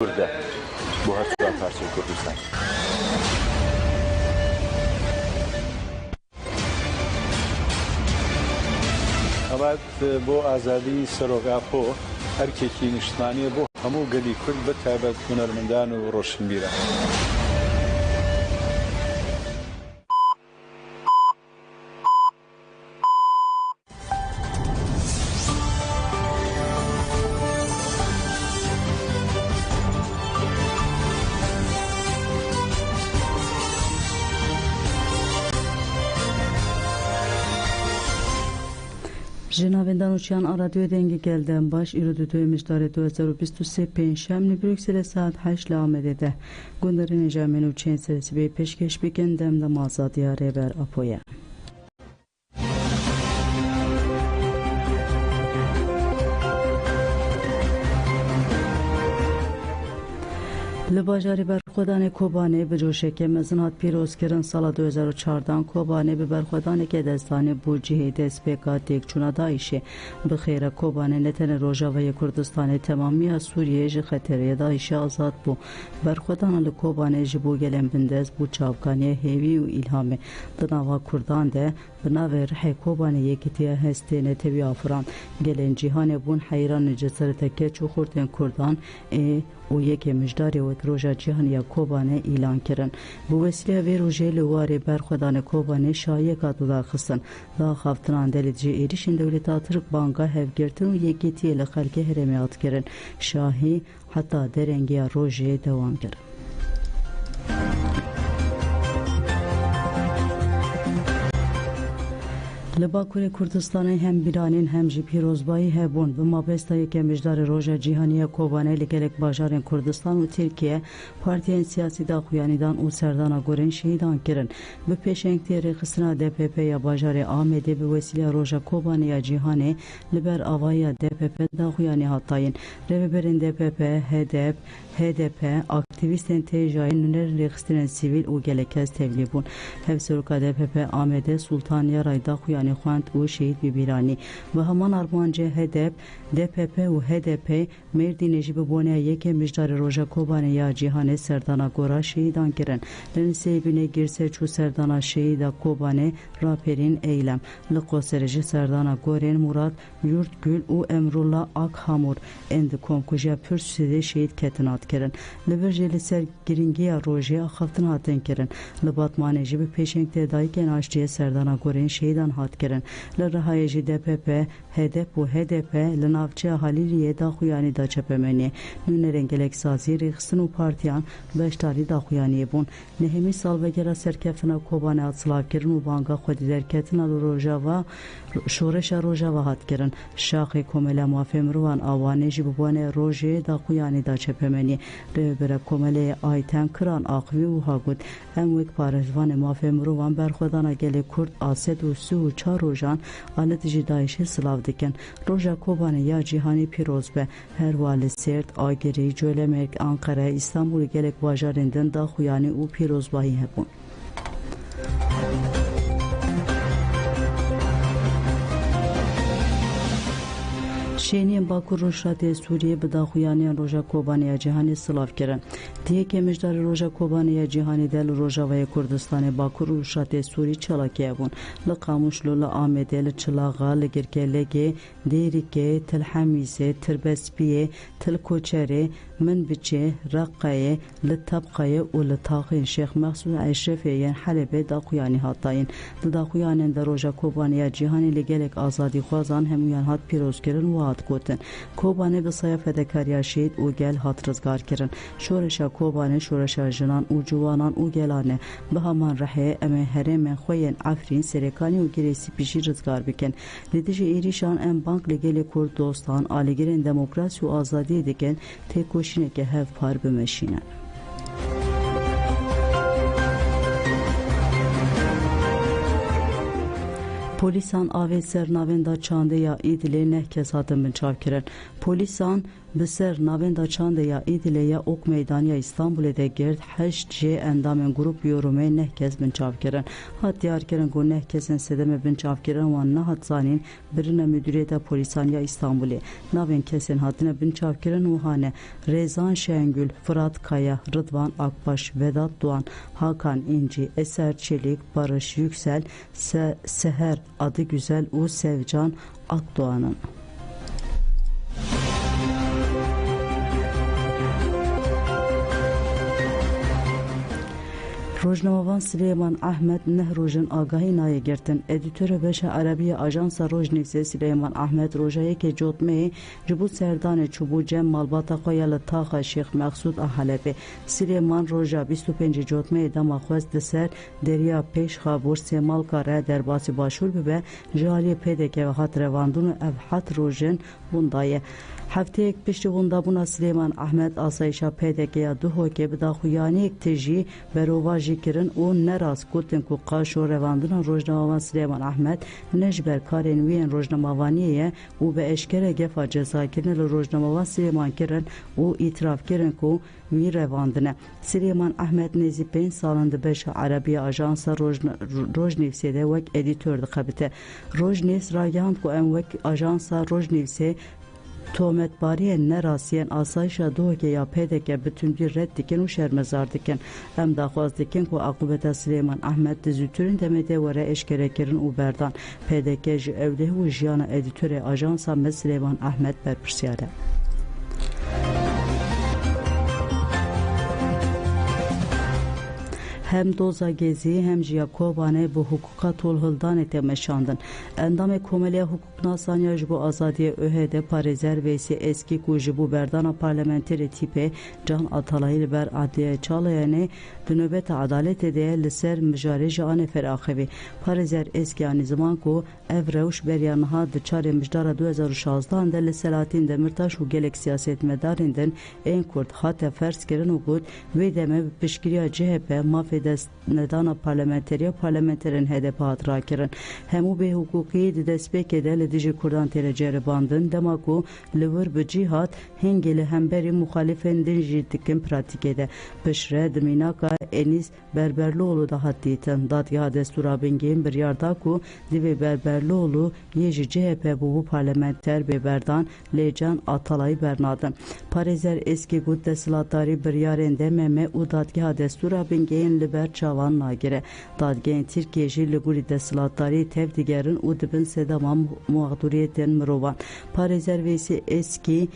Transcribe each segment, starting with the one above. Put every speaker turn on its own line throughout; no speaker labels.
Kurda bu hatta parça Kurdistan. Ama bu azadi Sarogafo erkeki niştaniye bu hamu geli Kurd betabet hünermendan ve roşnbira.
Jinavendanuçyan radyo dengi gelden baş ürüdü mişdarı 2023 Penşemli Brüksel'e saat 8 Amede'de Günderin Ecamenu Çenserisi ve peşkeş biken demde mazad yare ber apoya. لباجاری برخودان کوبانه به جوشه که مزنات پیروز کردن سال 2014 کوبانه به برخودان که دستان بوجه دست پیکات یک چونه دایشه به خیر کوبانه نتن روجاوی کردستان تمامی از سوریه ج خطری دایشه آزاد بو برخودان لکوبانه جبو گلم بندز بو چاوکانی هیوی و ایلهامه دناوا کردان ده بناور رحی کوبانه یکیتیه هستینه تبی آفران گلن جیهان بون حیران جسرت که چو خوردن کردان و یک مجداری و روژا جهانی کوبانه اعلان کردن. بو وسیله و روژه لواری برخودان کوبانه شایع کادو داخستن. دا خفتنان دلیجی ایریشن دولت ترک بانگا هفگرتن و یکیتی لخلک هرمیات کردن. شاهی حتی درنگی روژه دوام کردن. لباکوری کردستان هم بیرانین هم جی پیروزبایی هبون و مابستا یک مجدار روژا جیهانی کوبانه لگلک باجارین کردستان و ترکیه پارتیین سیاسی دا خویانیدان و سردانا گورین شهیدان کرن به پیشنگتی رخصنا DPP یا باجار آمده به وسیله روژا کوبانه یا جیهانی لبر آوای DPP دا خویانی هاتاین رهبرین DPP HDP aktivistên têjayên nûnerên rêxistinên sivîl û gelekez tevlî bûn. Hevseroka DPP Amedê Sultaniya Rayda xuyanî xwend û şehîd bibîranî. Bi heman armancê HDP, DPP û HDP Mêrdînê jî bi boneya yekê mijdarê roja Kobanê ya cîhanê serdana gora şehîdan kirin. Li Nisêbînê girsê çû serdana şehîda Kobanê raperîn eylem. Li Qoserê jî serdana gorên Murat Yurtgul û Emrullah Akhamur ên di komkujiya pir Südê şehîd ketin hat kirin. Li vir jî li ser giringiya rojê axaftin hatin kirin. Li Batmanê jî bi pêşengtê dayîkên aşçiyê serdana gorên şehîdan hat kirin. Li Rihayê jî DPP, HDP û HDP li navçeya Halîliyê daxuyanî da çepemeniyê. Nûnerên geleksazî rêxistin û partiyan beşdarî daxuyaniyê bûn. Nehemî salvegera serkeftina Kobanê hat silavkirin û banga xwedî derketina li Rojava şoreşa Rojava hat kirin. Şaxê Komela Mafê Mirovan Awanê jî bi bonê rojê daxuyanî da çepemeniyê. Rêvebera Komeleyê Ayten Kiran Aqivî û Hagut em wek parêzvanê Mafê Mirovan berxwedana gelê Kurd Ased û Sî û çar rojan alet jî Daişê silav dikin. Roja Kobanê ya cîhanî pîroz be. Her wa li Sêrt, Agirî, Colemerg, Ankara, İstanbulê gelek bajarên din daxuyanî û pîrozbahî hebûn. شینین باکو روشات سوریه به داخویانی روژا کوبانی جهانی سلاف کردن. دیگه که مجدار روژا کوبانی جهانی دل روژا و کردستان باکو روشات سوری چلاکیه بون. لقاموش لولا آمده لچلاغا لگرکه لگه دیریکه تل حمیسه تربسپیه تل کوچره من بچه رقایه لطبقایه و لطاقین شیخ مخصوص اشرفیه حلبه داخویانی هاتاین. داخویانی در روژا کوبانی جهانی لگلک آزادی خوازان همیان هات پیروز کردن و هات گوتن. کوبانه به سایه فدکاریا شید و گل هات رزگار کردن. شورشا کوبانه شورشا جنان و جوانان و گلانه به همان رحه امه هرم خوین عفرین سرکانی و گریسی پیشی رزگار بکن. لیدج ایریشان ام بانک لگل کرد دوستان آلگرین دموکراسی و آزادی دکن تکوشینه که هف پار بمشینن. Polisan avê sernavên da çandeya Îdilê neh kes hatin binçavkirin. Polisan bi ser navenda çandeya İdilê ya Ok Meydanıya İstanbulê de girt 8 jê endamên grup yorumê neh kes binçavkirin. Hat diyarkirin ku neh kesên sedemê binçavkirin wan nehat zanîn birine Müdüriyeta Polîsaniya İstanbulê. Navên kesên hatine binçavkirin û hane Rezan Şengül, Fırat Kaya, Rıdvan Akbaş, Vedat Doğan, Hakan İnci, Eser Çelik, Barış Yüksel, Seher Adıgüzel û Sevcan Akdoğan'ın. Rojnamavan Süleyman Ahmet Nehroj'un agahî nayê girtin. Editörê Beşa Arabiya Ajansa Rojnivîsê Süleyman Ahmet rojayekê cotmeyê ji bo serdanê çûbû cem malbata xwe ya li taxa Şêx Mexsûd a Helepê. Süleyman roja 25 cotmeyê dema xwest di ser deriya Pêşxabûr Sêmalka re derbasî başûr bibe ji aliyê PDK ve hat revandin û ev het rojên bunda ye. Hefteyek piştî wendabûna Süleyman Ahmet asayişa PDK'ya du hokê bi daxuyaniyek tê jî berova jî kirin û nerast gotin ku qaş û revandina Rojnamavan Süleyman Ahmet ne ji ber karên wî yên rojnamavaniyê ye û bi eşkere gefa cezakirinê li Rojnamavan Süleyman kirin û îtiraf kirin ku wî revandine. Süleyman Ahmet nêzî 5 salin di Beşa Arabiya Ajansa Rojnivîsê de wek edîtör dixebite. Rojnivîs ragihand ku em wek Ajansa Rojnivîsê tohmetbariyên nerasiyên asayişa duhokê ya PDK bütüncî red dikin û şermezar dikin. Em daxwaz dikin ku akûbeta Süleyman Ahmet di zûtirîn demê de were eşkerekirin û berdan. PDK ji ewlehî û jiyana editörê Ajansa me Süleyman Ahmet berpirsiyar e. Hem doza gezî hem jî ya Kobanê bi hukuka tolhildanê tê meşandin. Endamê Komeliya Hukuknasaniya ji bo azadiya ÖHD Parêzer Veysî Eskî ku ji bo berdana parlamenterê tîpê Can Atalayî li ber Adliya Çalayanê di nöbeta adaletê de li ser mijarê ji anê feraxivî. Parêzer Eskî anî ziman ku ev rewş beriya niha di çarê mijdara 2016 de li Selahattin Demirtaş û gelek siyasetmedarên din ên Kurd hate ferz kirin û got wê deme bi piştgiriya CHP mafê nedana parlamenterên HDP hat rakirin. Hemû bêhukukî di destpêkê de li dijî Kurdan têre ceribandin dema ku li wir bi cîhat hingê li hemberî muxalîfên din jî dikin pratikê de. Pişre di mînaka Enis Berberlioğlu da hat dîtin. Dadgeha Destûra Bingehîn biryar da ku divê Berberlioğlu yê ji CHP bû parlamenter bêberdan lê Can Atalayî bernadin. Parêzer Eskî got desthilatdarî biryarên DMM û Dadgeha Destûra Bingehîn li ber çavan nagire. Dadgehên Tirkiye jî li gorî desthilatdarî tev digerin û dibin sedema muxduriyetên mirovan. Parêzer Veysî Eskî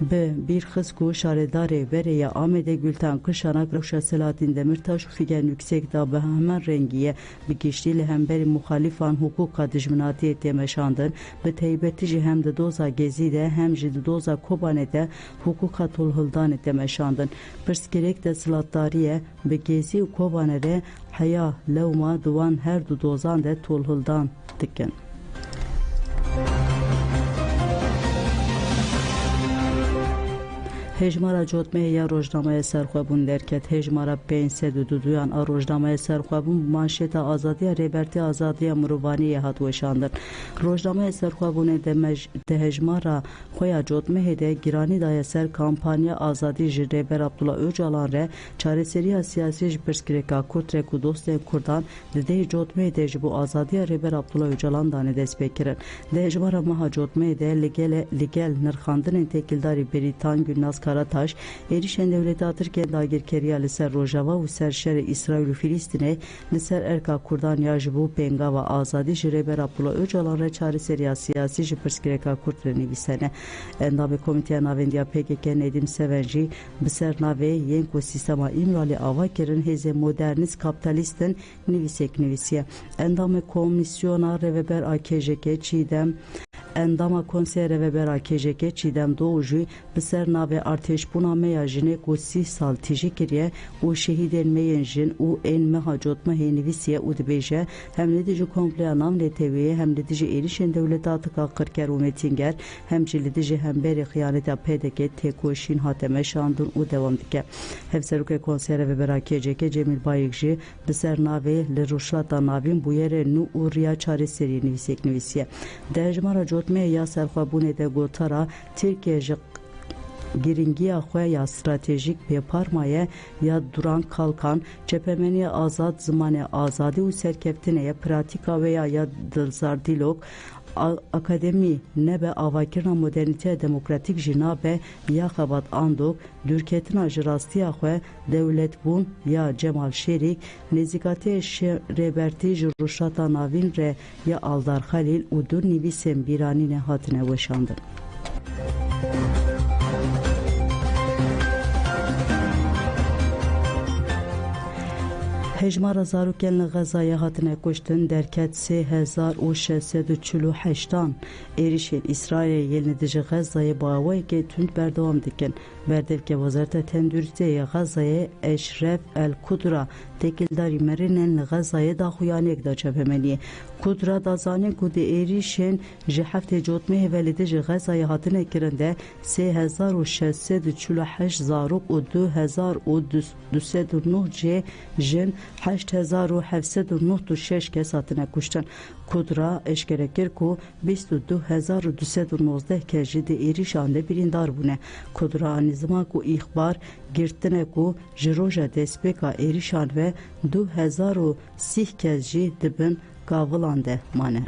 bi bir xis ku şaredarê Berê Amedê Gülten Kışanak rewşa Selahattin Demirtaş û Figen Yüksek da bi hemen rengiye bi giştî li hemberî muxalîfan hukuka dijminatiyê tê meşandin. Bi teybetî jî hem di doza gezî de hem jî di doza Kobanê de hukuka tolhildanê tê meşandin. Pirsgirêk desthilatdariyê bi gezî û Kobanê re heya lewma diwan her du dozan de tolhildan dikin. Hejmara cotmeyê ya rojnamaya serxwebûn derket. Hejmara 522 a rojnamaya serxwebûn bi manşeta azadiya rêbertiya azadiya mirovaniyê hat weşandin. Rojnamaya serxwebûnê de hejmara xwe ya cotmeyê de giranî daye ser kampanya azadî ji rêber Abdullah Öcalan re çareseriya siyasî ji pirsgirêka Kurd re ku dostên Kurdan di dehê cotmeyê de ji bo azadiya rêber Abdullah Öcalan danê destpêkirin. Di hejmara meha cotmeyê de li gel nirxandinên têkildarî Beritan Gülnaz Karataş, êrişên dewleta Tirkiye dagirkeriya li ser Rojava û ser şerê İsraîl û Filîstînê li ser erka Kurdan ya ji bo pêngava azadî ji rêber Abdullah Öcalan re çareseriya siyasî ji pirsgirêka Kurd re nivîsene. Endamê Komîteya Navendiya PKK Nedim Seven jî bi ser navê yên ku sîstema İmralî ava kirin hêzê modernîst kapitalîstin nivîsek nivîsiye. Endamê Komisyona Rêveber a KJK Çiğdem Endama Konseye Rêveber a KJK Çiğdem Doğu jî bi ser navê artêşbûna meya jinê ku 30 sal tîjî kiriye û şehîdên me yên jin û ên meha cotmehê nivîsiye û dibêje hem li dijî kompleya navnê teviyê hem li dijî êrişên dewleta tika qirker û metînger hem jî li dijî hemberî xıyaneta PDK têkoşîn hate meşandin û dewam dike. Hevserokê Konseye Rêveber a KJK Cemîl Bayik jî bi ser navê li rûşlata navîn bûyerê nû û riya çareseriyê nivîsek nivîsiye. Di hejmara cotmeyê ya serxwebûnê de gotara Tirkiye ji giringiya xwe ya stratejik bêparmaye ya duran kalkan çepemeniye azad zimane azadî û serkeftineye pratika veya ya dilzardîlok akademi nebe avakirna modernite demokratik jinabe ya xebat andok dürketina ji rastiya xwe devlet bûn ya Cemal Şerik nezîkatiyê rêbertî ji rûşata navîn re ya Aldar Xelîl û du nivîsên bîranînê hatine weşandin. Hejmara zarokên li Xezayê hatine kuştin derket 3648 êrişên İsraîlê yên li dijî Xezayê bawayekê tund berdewam dikin. Berdevke Wezareta Tenduristiyê Xezayê Eşref El Kudra tekildarî merînên li Xezayê daxuyaniyek da çepemeniyê. Kudra da zanîn ku di êrişên ji heftê cotmê hêvelî dijî Xezayê hatine kirin de 3648 zarok û 2209 cê jin 8796 kes hatine kuştin. Kudra eşkere kir ku 22219 kes jî di êrişan de birîndar bûne. Kudra anîzima ku îxbar girtine ku ji roja destpêka êrişan ve 2030 kes jî dibin gavilan de mane.